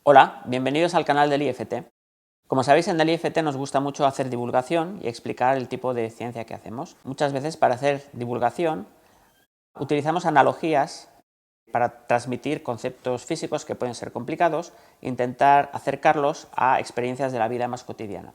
Hola, bienvenidos al canal del IFT. Como sabéis, en el IFT nos gusta mucho hacer divulgación y explicar el tipo de ciencia que hacemos. Muchas veces para hacer divulgación utilizamos analogías para transmitir conceptos físicos que pueden ser complicados e intentar acercarlos a experiencias de la vida más cotidiana.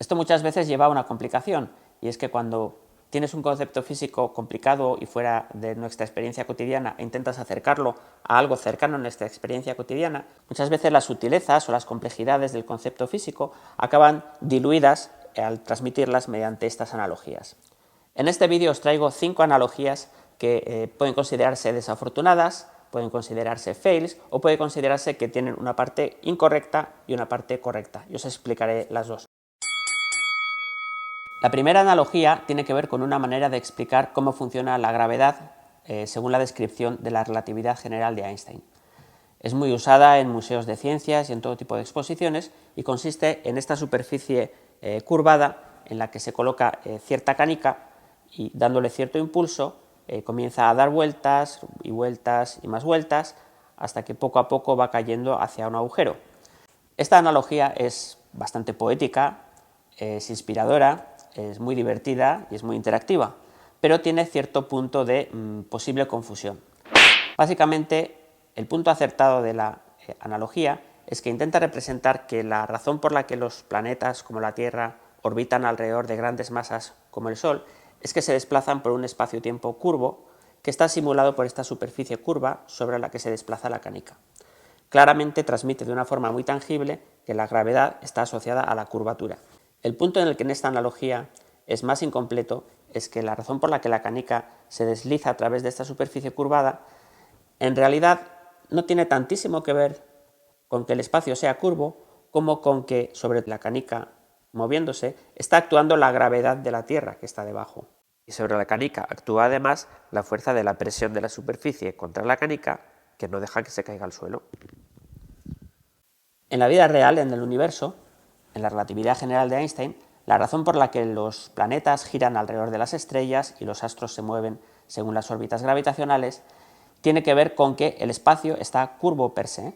Esto muchas veces lleva a una complicación, y es que cuando tienes un concepto físico complicado y fuera de nuestra experiencia cotidiana e intentas acercarlo a algo cercano a nuestra experiencia cotidiana, muchas veces las sutilezas o las complejidades del concepto físico acaban diluidas al transmitirlas mediante estas analogías. En este vídeo os traigo 5 analogías que pueden considerarse desafortunadas, pueden considerarse fails o puede considerarse que tienen una parte incorrecta y una parte correcta. Yo os explicaré las dos. La primera analogía tiene que ver con una manera de explicar cómo funciona la gravedad según la descripción de la relatividad general de Einstein. Es muy usada en museos de ciencias y en todo tipo de exposiciones y consiste en esta superficie curvada en la que se coloca cierta canica y dándole cierto impulso comienza a dar vueltas y vueltas y más vueltas hasta que poco a poco va cayendo hacia un agujero. Esta analogía es bastante poética, es inspiradora, es muy divertida y es muy interactiva, pero tiene cierto punto de posible confusión. Básicamente, el punto acertado de la analogía es que intenta representar que la razón por la que los planetas como la Tierra orbitan alrededor de grandes masas como el Sol es que se desplazan por un espacio-tiempo curvo que está simulado por esta superficie curva sobre la que se desplaza la canica. Claramente transmite de una forma muy tangible que la gravedad está asociada a la curvatura. El punto en el que en esta analogía es más incompleto es que la razón por la que la canica se desliza a través de esta superficie curvada en realidad no tiene tantísimo que ver con que el espacio sea curvo como con que sobre la canica moviéndose está actuando la gravedad de la Tierra que está debajo. Y sobre la canica actúa además la fuerza de la presión de la superficie contra la canica que no deja que se caiga al suelo. En la vida real, en el universo, en la relatividad general de Einstein, la razón por la que los planetas giran alrededor de las estrellas y los astros se mueven según las órbitas gravitacionales tiene que ver con que el espacio está curvo per se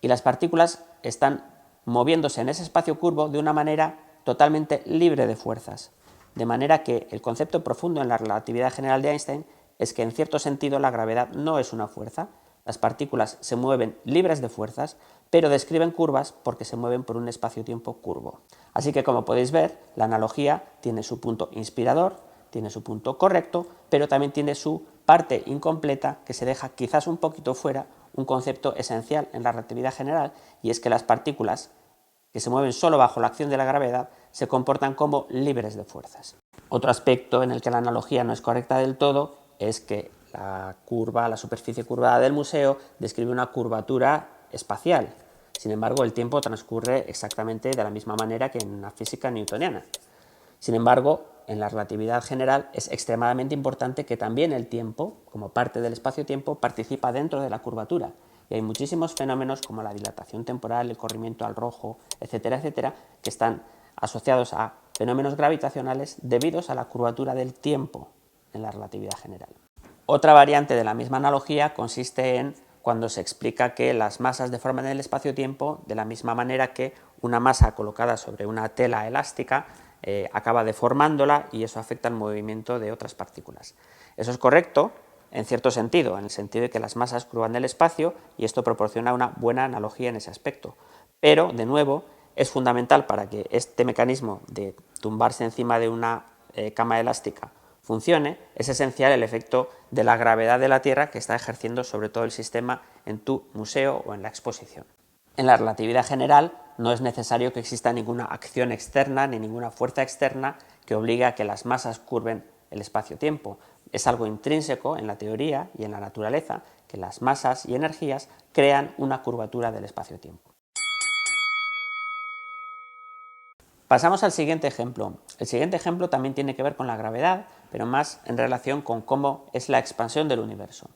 y las partículas están moviéndose en ese espacio curvo de una manera totalmente libre de fuerzas. De manera que el concepto profundo en la relatividad general de Einstein es que en cierto sentido la gravedad no es una fuerza, las partículas se mueven libres de fuerzas, pero describen curvas porque se mueven por un espacio-tiempo curvo. Así que, como podéis ver, la analogía tiene su punto inspirador, tiene su punto correcto, pero también tiene su parte incompleta que se deja quizás un poquito fuera un concepto esencial en la relatividad general, y es que las partículas que se mueven solo bajo la acción de la gravedad se comportan como libres de fuerzas. Otro aspecto en el que la analogía no es correcta del todo es que la superficie curvada del museo describe una curvatura espacial. Sin embargo, el tiempo transcurre exactamente de la misma manera que en la física newtoniana. Sin embargo, en la relatividad general es extremadamente importante que también el tiempo, como parte del espacio-tiempo, participa dentro de la curvatura. Y hay muchísimos fenómenos como la dilatación temporal, el corrimiento al rojo, etcétera, etcétera, que están asociados a fenómenos gravitacionales debidos a la curvatura del tiempo en la relatividad general. Otra variante de la misma analogía consiste en cuando se explica que las masas deforman el espacio-tiempo de la misma manera que una masa colocada sobre una tela elástica acaba deformándola y eso afecta al movimiento de otras partículas. Eso es correcto en cierto sentido, en el sentido de que las masas curvan el espacio y esto proporciona una buena analogía en ese aspecto. Pero, de nuevo, es fundamental para que este mecanismo de tumbarse encima de una cama elástica funcione, es esencial el efecto de la gravedad de la Tierra que está ejerciendo sobre todo el sistema en tu museo o en la exposición. En la relatividad general no es necesario que exista ninguna acción externa ni ninguna fuerza externa que obligue a que las masas curven el espacio-tiempo. Es algo intrínseco en la teoría y en la naturaleza que las masas y energías crean una curvatura del espacio-tiempo. Pasamos al siguiente ejemplo. El siguiente ejemplo también tiene que ver con la gravedad, pero más en relación con cómo es la expansión del universo.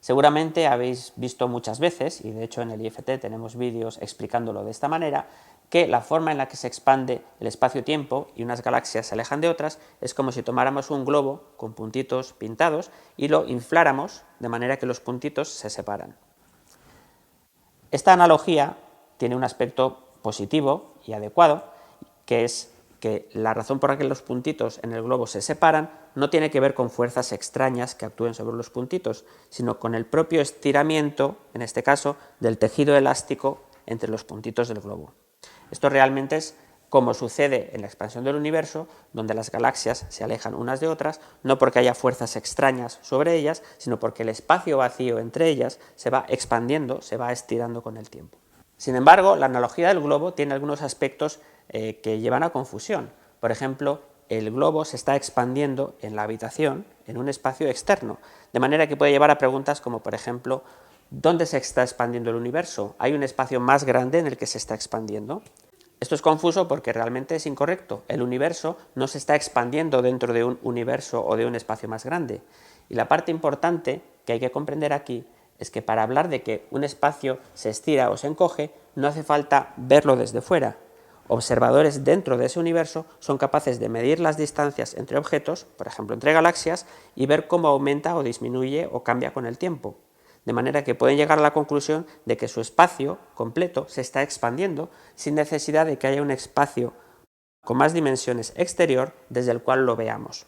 Seguramente habéis visto muchas veces, y de hecho en el IFT tenemos vídeos explicándolo de esta manera, que la forma en la que se expande el espacio-tiempo y unas galaxias se alejan de otras es como si tomáramos un globo con puntitos pintados y lo infláramos de manera que los puntitos se separan. Esta analogía tiene un aspecto positivo y adecuado, que es que la razón por la que los puntitos en el globo se separan no tiene que ver con fuerzas extrañas que actúen sobre los puntitos, sino con el propio estiramiento, en este caso, del tejido elástico entre los puntitos del globo. Esto realmente es como sucede en la expansión del universo, donde las galaxias se alejan unas de otras, no porque haya fuerzas extrañas sobre ellas, sino porque el espacio vacío entre ellas se va expandiendo, se va estirando con el tiempo. Sin embargo, la analogía del globo tiene algunos aspectos que llevan a confusión. Por ejemplo, el globo se está expandiendo en la habitación, en un espacio externo, de manera que puede llevar a preguntas como, por ejemplo, ¿dónde se está expandiendo el universo? ¿Hay un espacio más grande en el que se está expandiendo? Esto es confuso porque realmente es incorrecto. El universo no se está expandiendo dentro de un universo o de un espacio más grande. Y la parte importante que hay que comprender aquí es que para hablar de que un espacio se estira o se encoge, no hace falta verlo desde fuera. Observadores dentro de ese universo son capaces de medir las distancias entre objetos, por ejemplo entre galaxias, y ver cómo aumenta o disminuye o cambia con el tiempo. De manera que pueden llegar a la conclusión de que su espacio completo se está expandiendo sin necesidad de que haya un espacio con más dimensiones exterior desde el cual lo veamos.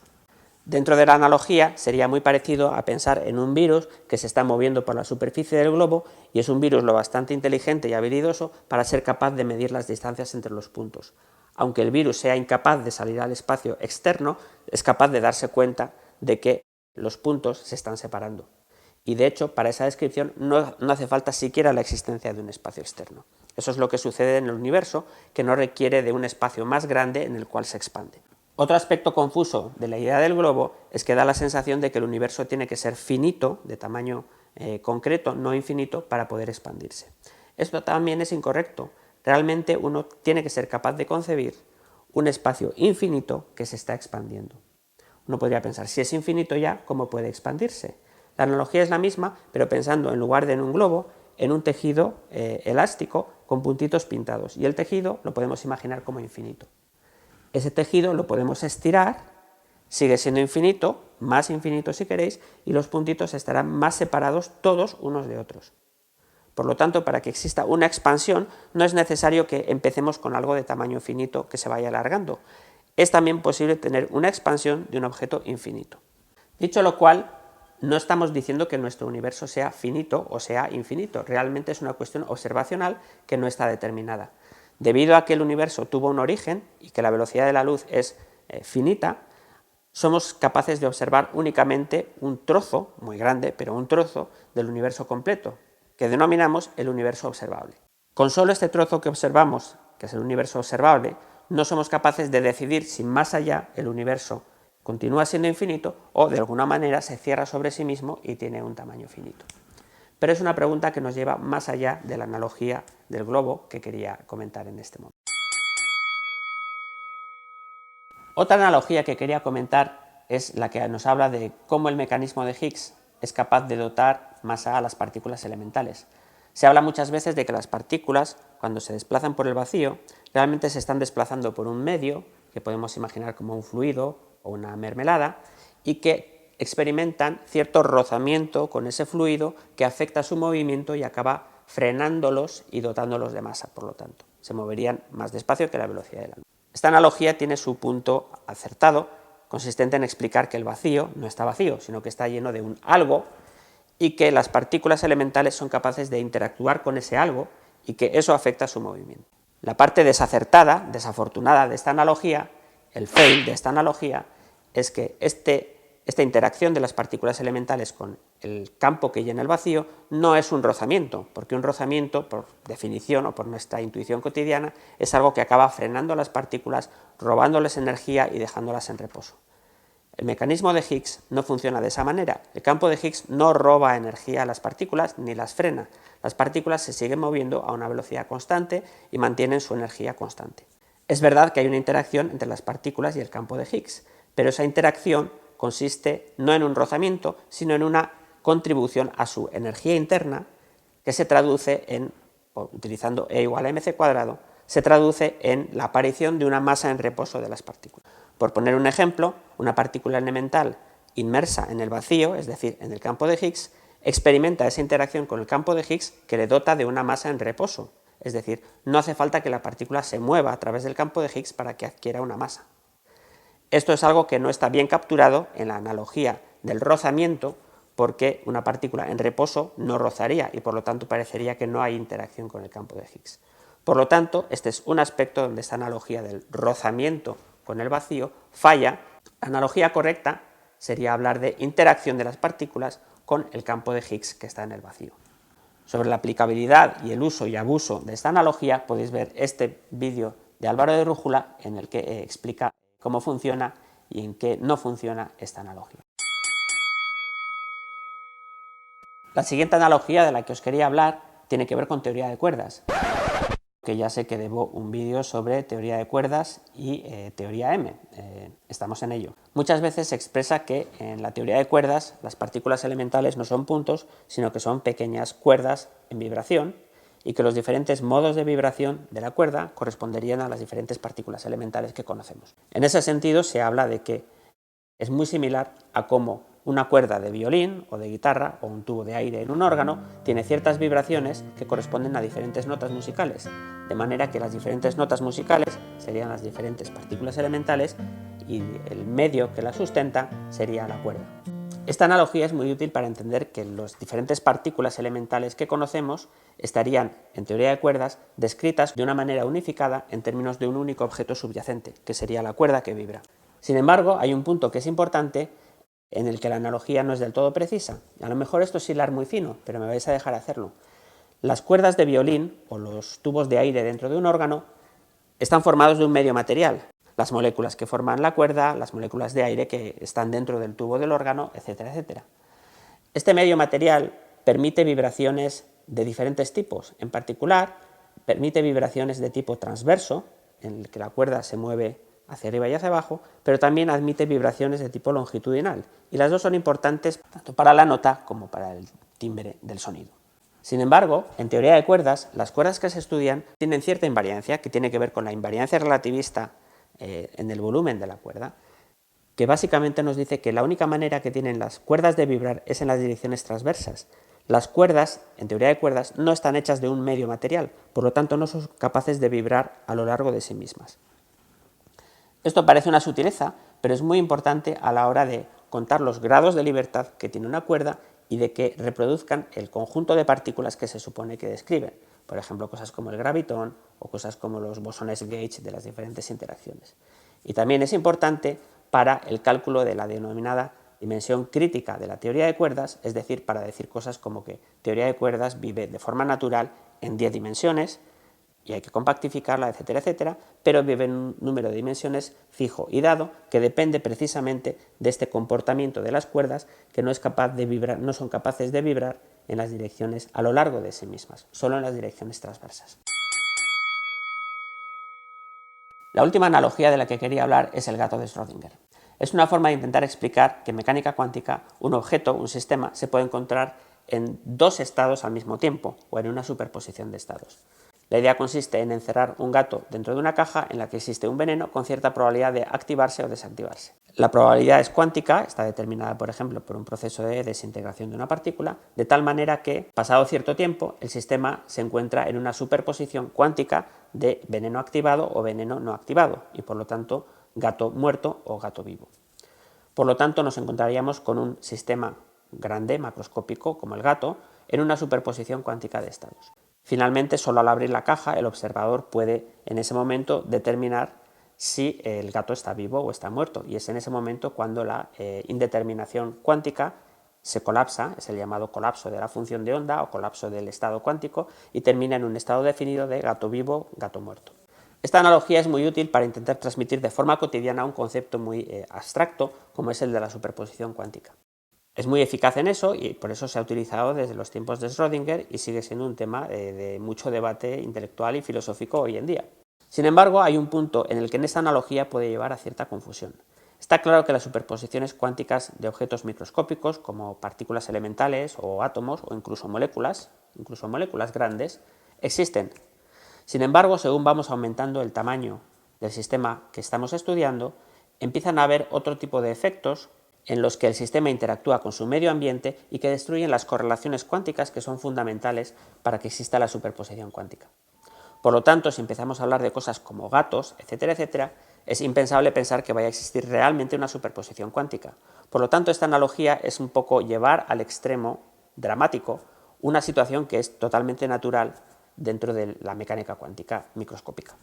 Dentro de la analogía sería muy parecido a pensar en un virus que se está moviendo por la superficie del globo y es un virus lo bastante inteligente y habilidoso para ser capaz de medir las distancias entre los puntos. Aunque el virus sea incapaz de salir al espacio externo, es capaz de darse cuenta de que los puntos se están separando. Y de hecho, para esa descripción no hace falta siquiera la existencia de un espacio externo. Eso es lo que sucede en el universo, que no requiere de un espacio más grande en el cual se expande. Otro aspecto confuso de la idea del globo es que da la sensación de que el universo tiene que ser finito, de tamaño concreto, no infinito, para poder expandirse. Esto también es incorrecto. Realmente uno tiene que ser capaz de concebir un espacio infinito que se está expandiendo. Uno podría pensar, si es infinito ya, ¿cómo puede expandirse? La analogía es la misma, pero pensando en lugar de en un globo, en un tejido elástico con puntitos pintados. Y el tejido lo podemos imaginar como infinito. Ese tejido lo podemos estirar, sigue siendo infinito, más infinito si queréis, y los puntitos estarán más separados todos unos de otros. Por lo tanto, para que exista una expansión, no es necesario que empecemos con algo de tamaño finito que se vaya alargando. Es también posible tener una expansión de un objeto infinito. Dicho lo cual, no estamos diciendo que nuestro universo sea finito o sea infinito, realmente es una cuestión observacional que no está determinada. Debido a que el universo tuvo un origen y que la velocidad de la luz es finita, somos capaces de observar únicamente un trozo, muy grande, pero un trozo del universo completo, que denominamos el universo observable. Con solo este trozo que observamos, que es el universo observable, no somos capaces de decidir si más allá el universo continúa siendo infinito o de alguna manera se cierra sobre sí mismo y tiene un tamaño finito. Pero es una pregunta que nos lleva más allá de la analogía del globo que quería comentar en este momento. Otra analogía que quería comentar es la que nos habla de cómo el mecanismo de Higgs es capaz de dotar masa a las partículas elementales. Se habla muchas veces de que las partículas, cuando se desplazan por el vacío, realmente se están desplazando por un medio, que podemos imaginar como un fluido o una mermelada, y que experimentan cierto rozamiento con ese fluido que afecta su movimiento y acaba frenándolos y dotándolos de masa, por lo tanto. Se moverían más despacio que la velocidad de la luz. Esta analogía tiene su punto acertado, consistente en explicar que el vacío no está vacío, sino que está lleno de un algo y que las partículas elementales son capaces de interactuar con ese algo y que eso afecta su movimiento. La parte desacertada, desafortunada de esta analogía, el fail de esta analogía, es que esta interacción de las partículas elementales con el campo que llena el vacío no es un rozamiento, porque un rozamiento, por definición o por nuestra intuición cotidiana, es algo que acaba frenando a las partículas, robándoles energía y dejándolas en reposo. El mecanismo de Higgs no funciona de esa manera. El campo de Higgs no roba energía a las partículas ni las frena. Las partículas se siguen moviendo a una velocidad constante y mantienen su energía constante. Es verdad que hay una interacción entre las partículas y el campo de Higgs, pero esa interacción consiste no en un rozamiento, sino en una contribución a su energía interna que se traduce en, utilizando E igual a mc², se traduce en la aparición de una masa en reposo de las partículas. Por poner un ejemplo, una partícula elemental inmersa en el vacío, es decir, en el campo de Higgs, experimenta esa interacción con el campo de Higgs que le dota de una masa en reposo. es decir, no hace falta que la partícula se mueva a través del campo de Higgs para que adquiera una masa. Esto es algo que no está bien capturado en la analogía del rozamiento, porque una partícula en reposo no rozaría y por lo tanto parecería que no hay interacción con el campo de Higgs. Por lo tanto, este es un aspecto donde esta analogía del rozamiento con el vacío falla. La analogía correcta sería hablar de interacción de las partículas con el campo de Higgs que está en el vacío. Sobre la aplicabilidad y el uso y abuso de esta analogía podéis ver este vídeo de Álvaro de Rújula en el que explica cómo funciona y en qué no funciona esta analogía. La siguiente analogía de la que os quería hablar tiene que ver con teoría de cuerdas, que ya sé que debo un vídeo sobre teoría de cuerdas y teoría M. Estamos en ello. Muchas veces se expresa que en la teoría de cuerdas las partículas elementales no son puntos, sino que son pequeñas cuerdas en vibración y que los diferentes modos de vibración de la cuerda corresponderían a las diferentes partículas elementales que conocemos. En ese sentido se habla de que es muy similar a cómo una cuerda de violín o de guitarra o un tubo de aire en un órgano tiene ciertas vibraciones que corresponden a diferentes notas musicales, de manera que las diferentes notas musicales serían las diferentes partículas elementales y el medio que las sustenta sería la cuerda. Esta analogía es muy útil para entender que las diferentes partículas elementales que conocemos estarían, en teoría de cuerdas, descritas de una manera unificada en términos de un único objeto subyacente, que sería la cuerda que vibra. Sin embargo, hay un punto que es importante en el que la analogía no es del todo precisa. A lo mejor esto es hilar muy fino, pero me vais a dejar hacerlo. Las cuerdas de violín o los tubos de aire dentro de un órgano están formados de un medio material. Las moléculas que forman la cuerda, las moléculas de aire que están dentro del tubo del órgano, etcétera, etcétera. Este medio material permite vibraciones de diferentes tipos. En particular, permite vibraciones de tipo transverso, en el que la cuerda se mueve hacia arriba y hacia abajo, pero también admite vibraciones de tipo longitudinal, y las dos son importantes tanto para la nota como para el timbre del sonido. Sin embargo, en teoría de cuerdas, las cuerdas que se estudian tienen cierta invariancia, que tiene que ver con la invariancia relativista en el volumen de la cuerda, que básicamente nos dice que la única manera que tienen las cuerdas de vibrar es en las direcciones transversas. Las cuerdas, en teoría de cuerdas, no están hechas de un medio material, por lo tanto no son capaces de vibrar a lo largo de sí mismas. Esto parece una sutileza, pero es muy importante a la hora de contar los grados de libertad que tiene una cuerda y de que reproduzcan el conjunto de partículas que se supone que describen. Por ejemplo, cosas como el gravitón o cosas como los bosones Gauge de las diferentes interacciones. Y también es importante para el cálculo de la denominada dimensión crítica de la teoría de cuerdas, es decir, para decir cosas como que teoría de cuerdas vive de forma natural en 10 dimensiones, y hay que compactificarla, etcétera, etcétera, pero vive en un número de dimensiones fijo y dado que depende precisamente de este comportamiento de las cuerdas que no son capaces de vibrar en las direcciones a lo largo de sí mismas, solo en las direcciones transversas. La última analogía de la que quería hablar es el gato de Schrödinger. Es una forma de intentar explicar que en mecánica cuántica un objeto, un sistema, se puede encontrar en dos estados al mismo tiempo o en una superposición de estados. La idea consiste en encerrar un gato dentro de una caja en la que existe un veneno con cierta probabilidad de activarse o desactivarse. La probabilidad es cuántica, está determinada, por ejemplo, por un proceso de desintegración de una partícula, de tal manera que, pasado cierto tiempo, el sistema se encuentra en una superposición cuántica de veneno activado o veneno no activado, y por lo tanto, gato muerto o gato vivo. Por lo tanto, nos encontraríamos con un sistema grande, macroscópico, como el gato, en una superposición cuántica de estados. Finalmente, solo al abrir la caja, el observador puede en ese momento determinar si el gato está vivo o está muerto, y es en ese momento cuando la indeterminación cuántica se colapsa, es el llamado colapso de la función de onda o colapso del estado cuántico, y termina en un estado definido de gato vivo, gato muerto. Esta analogía es muy útil para intentar transmitir de forma cotidiana un concepto muy abstracto como es el de la superposición cuántica. Es muy eficaz en eso y por eso se ha utilizado desde los tiempos de Schrödinger y sigue siendo un tema de mucho debate intelectual y filosófico hoy en día. Sin embargo, hay un punto en el que en esta analogía puede llevar a cierta confusión. Está claro que las superposiciones cuánticas de objetos microscópicos como partículas elementales o átomos o incluso moléculas grandes, existen. Sin embargo, según vamos aumentando el tamaño del sistema que estamos estudiando, empiezan a haber otro tipo de efectos en los que el sistema interactúa con su medio ambiente y que destruyen las correlaciones cuánticas que son fundamentales para que exista la superposición cuántica. Por lo tanto, si empezamos a hablar de cosas como gatos, etcétera, etcétera, es impensable pensar que vaya a existir realmente una superposición cuántica. Por lo tanto, esta analogía es un poco llevar al extremo dramático una situación que es totalmente natural dentro de la mecánica cuántica microscópica.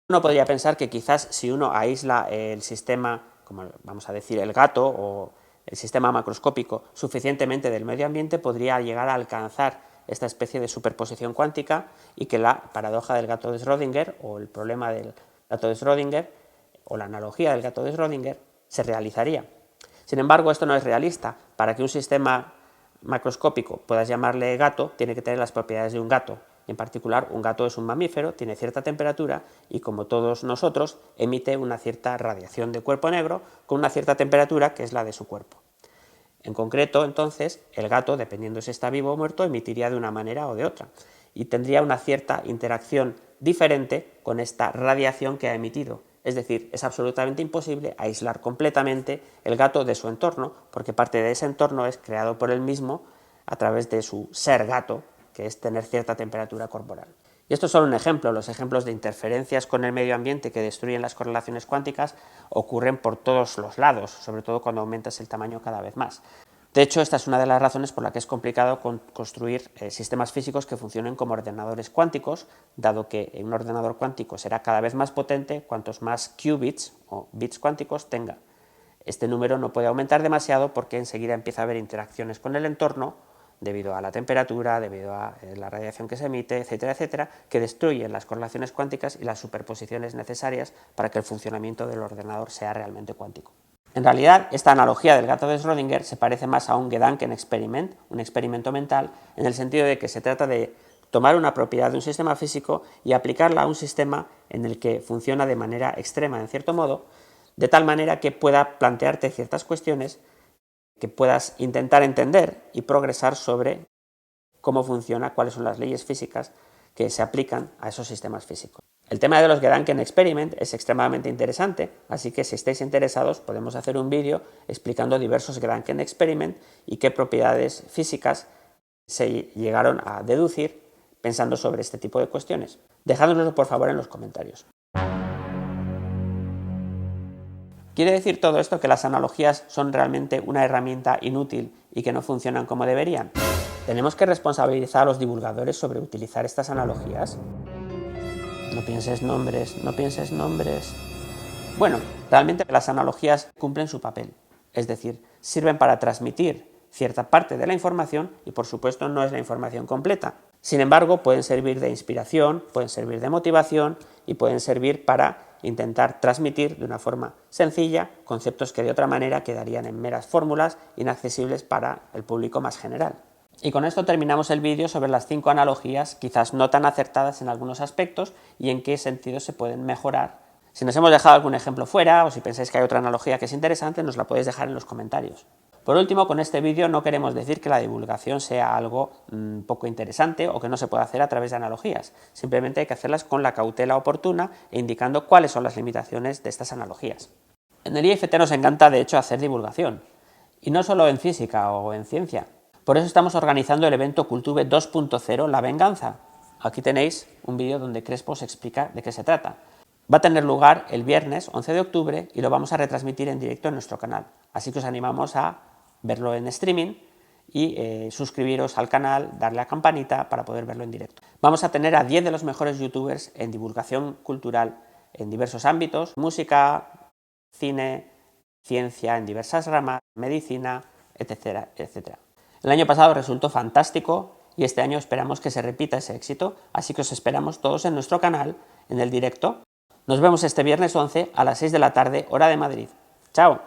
Uno podría pensar que quizás si uno aísla el sistema, como vamos a decir el gato o el sistema macroscópico, suficientemente del medio ambiente, podría llegar a alcanzar esta especie de superposición cuántica y que la paradoja del gato de Schrödinger o el problema del gato de Schrödinger o la analogía del gato de Schrödinger se realizaría. Sin embargo, esto no es realista. Para que un sistema macroscópico puedas llamarle gato, tiene que tener las propiedades de un gato. En particular, un gato es un mamífero, tiene cierta temperatura y, como todos nosotros, emite una cierta radiación de cuerpo negro con una cierta temperatura que es la de su cuerpo. En concreto, entonces, el gato, dependiendo si está vivo o muerto, emitiría de una manera o de otra y tendría una cierta interacción diferente con esta radiación que ha emitido. Es decir, es absolutamente imposible aislar completamente el gato de su entorno, porque parte de ese entorno es creado por él mismo a través de su ser gato, que es tener cierta temperatura corporal. Y esto es solo un ejemplo. Los ejemplos de interferencias con el medio ambiente que destruyen las correlaciones cuánticas ocurren por todos los lados, sobre todo cuando aumentas el tamaño cada vez más. De hecho, esta es una de las razones por la que es complicado construir sistemas físicos que funcionen como ordenadores cuánticos, dado que un ordenador cuántico será cada vez más potente cuantos más qubits o bits cuánticos tenga. Este número no puede aumentar demasiado porque enseguida empieza a haber interacciones con el entorno debido a la temperatura, debido a la radiación que se emite, etcétera, etcétera, que destruyen las correlaciones cuánticas y las superposiciones necesarias para que el funcionamiento del ordenador sea realmente cuántico. En realidad, esta analogía del gato de Schrödinger se parece más a un Gedankenexperiment, un experimento mental, en el sentido de que se trata de tomar una propiedad de un sistema físico y aplicarla a un sistema en el que funciona de manera extrema, en cierto modo, de tal manera que pueda plantearte ciertas cuestiones que puedas intentar entender y progresar sobre cómo funciona, cuáles son las leyes físicas que se aplican a esos sistemas físicos. El tema de los Gedankenexperiment es extremadamente interesante, así que si estáis interesados podemos hacer un vídeo explicando diversos Gedankenexperiment y qué propiedades físicas se llegaron a deducir pensando sobre este tipo de cuestiones. Dejádnoslo por favor en los comentarios. ¿Quiere decir todo esto que las analogías son realmente una herramienta inútil y que no funcionan como deberían? ¿Tenemos que responsabilizar a los divulgadores sobre utilizar estas analogías? No pienses nombres, no pienses nombres. Bueno, realmente las analogías cumplen su papel, es decir, sirven para transmitir cierta parte de la información y por supuesto no es la información completa. Sin embargo, pueden servir de inspiración, pueden servir de motivación y pueden servir para intentar transmitir de una forma sencilla conceptos que de otra manera quedarían en meras fórmulas inaccesibles para el público más general. Y con esto terminamos el vídeo sobre las 5 analogías, quizás no tan acertadas en algunos aspectos y en qué sentido se pueden mejorar. Si nos hemos dejado algún ejemplo fuera o si pensáis que hay otra analogía que es interesante, nos la podéis dejar en los comentarios. Por último, con este vídeo no queremos decir que la divulgación sea algo poco interesante o que no se pueda hacer a través de analogías. Simplemente hay que hacerlas con la cautela oportuna e indicando cuáles son las limitaciones de estas analogías. En el IFT nos encanta, de hecho, hacer divulgación. Y no solo en física o en ciencia. Por eso estamos organizando el evento Cultube 2.0 La Venganza. Aquí tenéis un vídeo donde Crespo os explica de qué se trata. Va a tener lugar el viernes 11 de octubre y lo vamos a retransmitir en directo en nuestro canal. Así que os animamos a verlo en streaming y suscribiros al canal, darle a campanita para poder verlo en directo. Vamos a tener a 10 de los mejores youtubers en divulgación cultural en diversos ámbitos: música, cine, ciencia en diversas ramas, medicina, etcétera, etcétera. El año pasado resultó fantástico y este año esperamos que se repita ese éxito, así que os esperamos todos en nuestro canal, en el directo. Nos vemos este viernes 11 a las 6 de la tarde, hora de Madrid. ¡Chao!